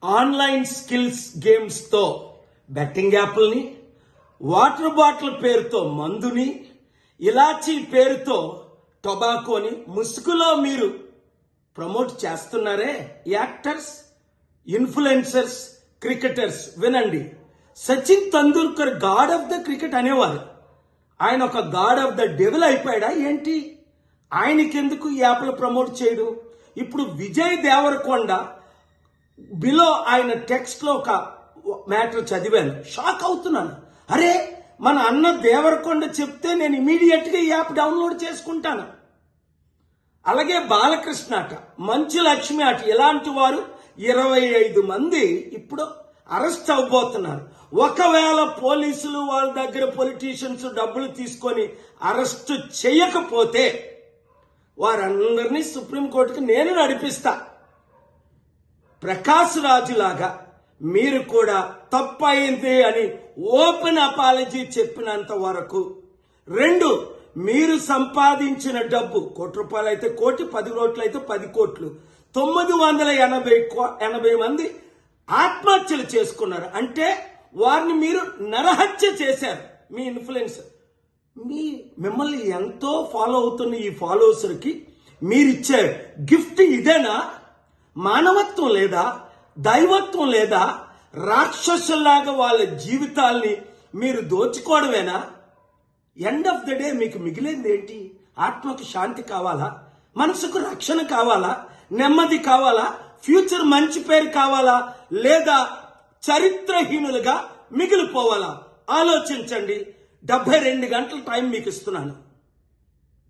Online skills గేమ్స్తో betting యాప్ల్ని, water bottle పేరుతో మందుని, ఇలాచీ పేరుతో టొబాకోని ముసుగులో మీరు ప్రమోట్ చేస్తున్నారే యాక్టర్స్, ఇన్ఫ్లుయెన్సర్స్, క్రికెటర్స్. వినండి, Sachin Tendulkar god of the cricket అనేవారు. ఆయన ఒక గాడ్ ఆఫ్ ద డెవిల్ అయిపోయాడా ఏంటి? ఆయనకెందుకు ఈ యాప్లు ప్రమోట్ చేయడు? ఇప్పుడు విజయ్ దేవరకొండ బిలో ఆయన టెక్స్ట్ లో ఒక మ్యాటర్ చదివాను, షాక్ అవుతున్నాను. అరే, మన అన్న దేవరకొండ చెప్తే నేను ఇమీడియట్ గా ఈ యాప్ డౌన్లోడ్ చేసుకుంటాను. అలాగే బాలకృష్ణ అట, మంచు లక్ష్మి అట, ఇలాంటి వారు 25 మంది ఇప్పుడు అరెస్ట్ అవబోతున్నారు. ఒకవేళ పోలీసులు వాళ్ళ దగ్గర పొలిటీషియన్స్ డబ్బులు తీసుకొని అరెస్ట్ చేయకపోతే వారందరినీ సుప్రీంకోర్టుకి నేను నడిపిస్తా. ప్రకాష్ రాజు లాగా మీరు కూడా తప్పయింది అని ఓపెన్ అపాలజీ చెప్పినంత వరకు. 2, మీరు సంపాదించిన డబ్బు ₹1 అయితే 1 కోటి, 10 కోట్లు అయితే 10 కోట్లు, 980 మంది ఆత్మహత్యలు చేసుకున్నారు. అంటే వారిని మీరు నరహత్య చేశారు. మీ ఇన్ఫ్లుయెన్సర్ మిమ్మల్ని ఎంతో ఫాలో అవుతున్న ఈ ఫాలోవర్స్కి మీరిచ్చే గిఫ్ట్ ఇదేనా? మానవత్వం లేదా? దైవత్వం లేదా? రాక్షసుల్లాగా వాళ్ళ జీవితాల్ని మీరు దోచుకోవడమేనా? ఎండ్ ఆఫ్ ద డే మీకు మిగిలింది ఏంటి? ఆత్మకు శాంతి కావాలా? మనసుకు రక్షణ కావాలా? నెమ్మది కావాలా? ఫ్యూచర్ మంచి పేరు కావాలా? లేదా చరిత్రహీనులుగా మిగిలిపోవాలా? ఆలోచించండి. 72 గంటల టైం మీకు ఇస్తున్నాను.